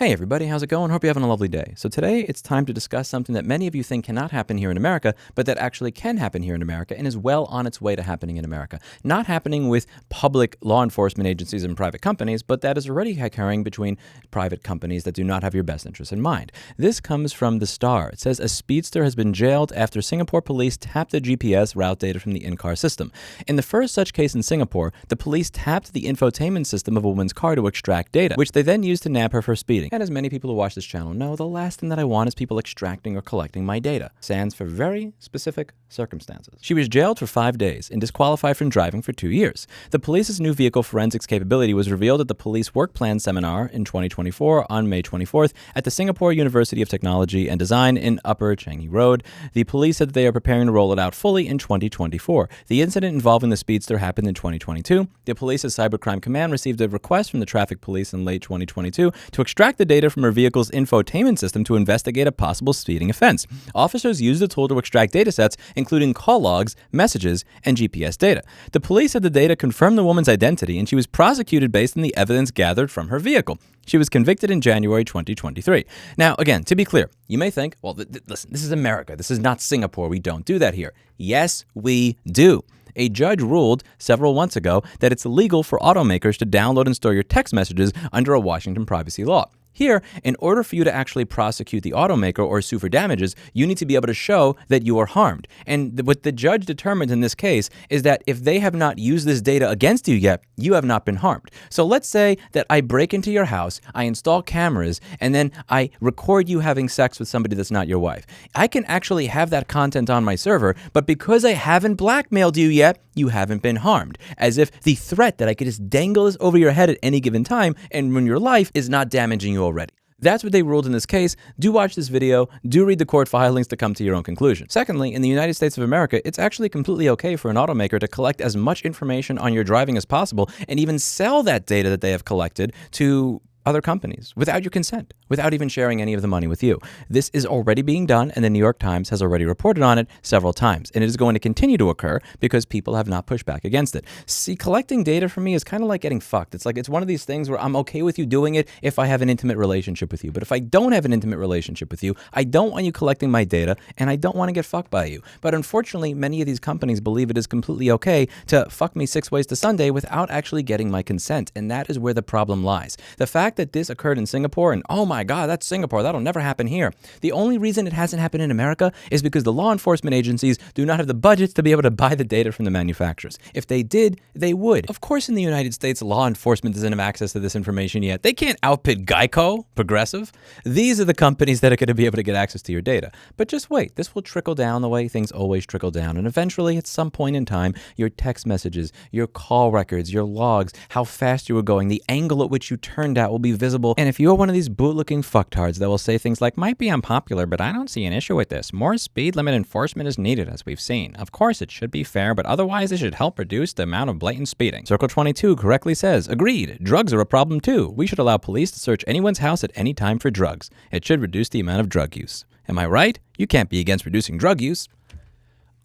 Hey everybody, how's it going? Hope you're having a lovely day. So today it's time to discuss something that many of you think cannot happen here in America, but that actually can happen here in America and is well on its way to happening in America. Not happening with public law enforcement agencies and private companies, but that is already occurring between private companies that do not have your best interests in mind. This comes from The Star. It says a speedster has been jailed after Singapore police tapped the GPS route data from the in-car system. In the first such case in Singapore, the police tapped the infotainment system of a woman's car to extract data, which they then used to nab her for speeding. And as many people who watch this channel know, the last thing that I want is people extracting or collecting my data. Stands for very specific circumstances. She was jailed for 5 days and disqualified from driving for 2 years. The police's new vehicle forensics capability was revealed at the Police Work Plan Seminar in 2024 on May 24th at the Singapore University of Technology and Design in Upper Changi Road. The police said that they are preparing to roll it out fully in 2024. The incident involving the speedster happened in 2022. The police's Cybercrime Command received a request from the traffic police in late 2022 to extract the data from her vehicle's infotainment system to investigate a possible speeding offense. Officers used the tool to extract data sets, including call logs, messages, and GPS data. The police said the data confirmed the woman's identity, and she was prosecuted based on the evidence gathered from her vehicle. She was convicted in January 2023. Now, again, to be clear, you may think, well, listen, this is America. This is not Singapore. We don't do that here. Yes, we do. A judge ruled several months ago that it's illegal for automakers to download and store your text messages under a Washington privacy law. Here, in order for you to actually prosecute the automaker or sue for damages, you need to be able to show that you are harmed. And what the judge determined in this case is that if they have not used this data against you yet, you have not been harmed. So let's say that I break into your house, I install cameras, and then I record you having sex with somebody that's not your wife. I can actually have that content on my server, but because I haven't blackmailed you yet, you haven't been harmed. As if the threat that I could just dangle this over your head at any given time and ruin your life is not damaging you already. That's what they ruled in this case. Do watch this video. Do read the court filings to come to your own conclusion. Secondly, in the United States of America, it's actually completely okay for an automaker to collect as much information on your driving as possible and even sell that data that they have collected to other companies without your consent, without even sharing any of the money with you. This is already being done, and the New York Times has already reported on it several times, and it is going to continue to occur because people have not pushed back against it. See, collecting data for me is kind of like getting fucked. It's one of these things where I'm okay with you doing it if I have an intimate relationship with you, but if I don't have an intimate relationship with you, I don't want you collecting my data, and I don't want to get fucked by you. But unfortunately, many of these companies believe it is completely okay to fuck me 6 ways to Sunday without actually getting my consent, and that is where the problem lies. The fact that this occurred in Singapore, and oh my God, that's Singapore, that'll never happen here. The only reason it hasn't happened in America is because the law enforcement agencies do not have the budgets to be able to buy the data from the manufacturers. If they did, they would. Of course, in the United States, law enforcement doesn't have access to this information yet. They can't outbid Geico, Progressive. These are the companies that are going to be able to get access to your data. But just wait, this will trickle down the way things always trickle down. And eventually, at some point in time, your text messages, your call records, your logs, how fast you were going, the angle at which you turned out will be visible. And if you are one of these boot-looking fucktards that will say things like, might be unpopular, but I don't see an issue with this. More speed limit enforcement is needed, as we've seen. Of course, it should be fair, but otherwise it should help reduce the amount of blatant speeding. Circle 22 correctly says, agreed, drugs are a problem too. We should allow police to search anyone's house at any time for drugs. It should reduce the amount of drug use. Am I right? You can't be against reducing drug use.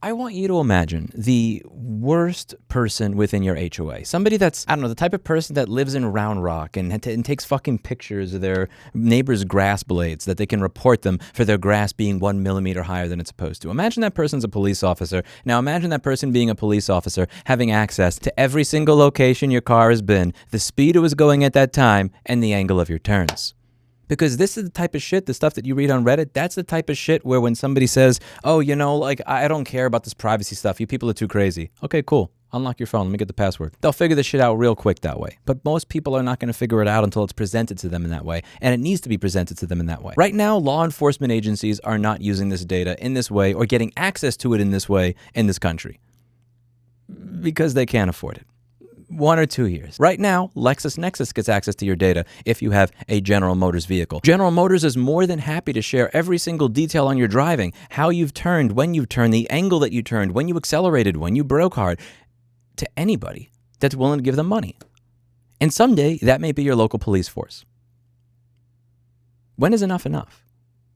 I want you to imagine the worst person within your HOA. Somebody that's, I don't know, the type of person that lives in Round Rock and takes fucking pictures of their neighbor's grass blades that they can report them for their grass being 1 millimeter higher than it's supposed to. Imagine that person's a police officer. Now imagine that person being a police officer having access to every single location your car has been, the speed it was going at that time, and the angle of your turns. Because this is the type of shit, the stuff that you read on Reddit, that's the type of shit where when somebody says, oh, you know, like, I don't care about this privacy stuff. You people are too crazy. Okay, cool. Unlock your phone. Let me get the password. They'll figure this shit out real quick that way. But most people are not going to figure it out until it's presented to them in that way. And it needs to be presented to them in that way. Right now, law enforcement agencies are not using this data in this way or getting access to it in this way in this country because they can't afford it. 1 or 2 years. Right now, LexisNexis gets access to your data if you have a General Motors vehicle. General Motors is more than happy to share every single detail on your driving, how you've turned, when you've turned, the angle that you turned, when you accelerated, when you broke hard, to anybody that's willing to give them money. And someday, that may be your local police force. When is enough enough?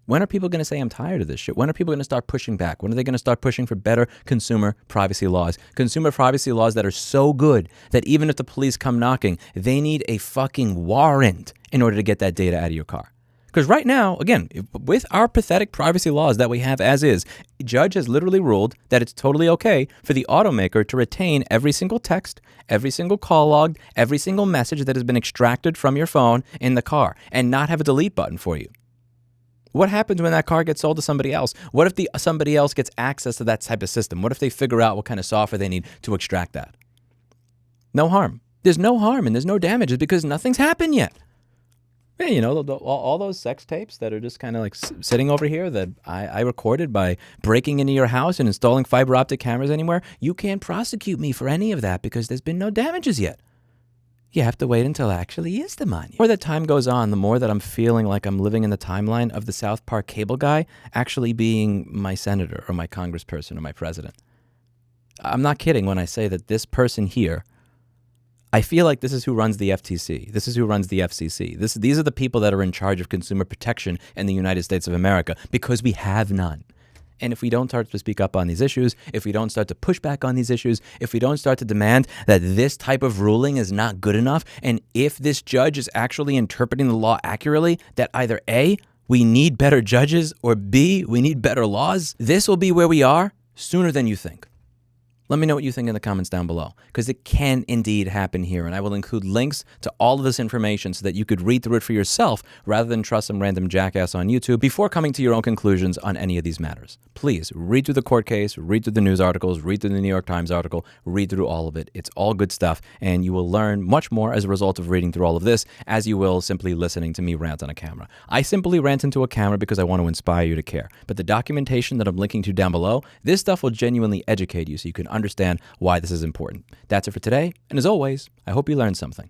When are people going to say I'm tired of this shit? When are people going to start pushing back? When are they going to start pushing for better consumer privacy laws? Consumer privacy laws that are so good that even if the police come knocking, they need a fucking warrant in order to get that data out of your car. Because right now, again, with our pathetic privacy laws that we have as is, a judge has literally ruled that it's totally okay for the automaker to retain every single text, every single call log, every single message that has been extracted from your phone in the car and not have a delete button for you. What happens when that car gets sold to somebody else? What if somebody else gets access to that type of system? What if they figure out what kind of software they need to extract that? No harm. There's no harm and there's no damages because nothing's happened yet. Yeah, you know, all those sex tapes that are just kind of like sitting over here that I recorded by breaking into your house and installing fiber optic cameras anywhere, you can't prosecute me for any of that because there's been no damages yet. You have to wait until it actually is the money. The more that time goes on, the more that I'm feeling like I'm living in the timeline of the South Park cable guy actually being my senator or my congressperson or my president. I'm not kidding when I say that this person here, I feel like this is who runs the FTC. This is who runs the FCC. These are the people that are in charge of consumer protection in the United States of America because we have none. And if we don't start to speak up on these issues, if we don't start to push back on these issues, if we don't start to demand that this type of ruling is not good enough, and if this judge is actually interpreting the law accurately, that either A, we need better judges, or B, we need better laws, this will be where we are sooner than you think. Let me know what you think in the comments down below, because it can indeed happen here, and I will include links to all of this information so that you could read through it for yourself rather than trust some random jackass on YouTube before coming to your own conclusions on any of these matters. Please read through the court case, read through the news articles, read through the New York Times article, read through all of it. It's all good stuff, and you will learn much more as a result of reading through all of this as you will simply listening to me rant on a camera. I simply rant into a camera because I want to inspire you to care, but the documentation that I'm linking to down below, this stuff will genuinely educate you so you can understand why this is important. That's it for today, and as always, I hope you learned something.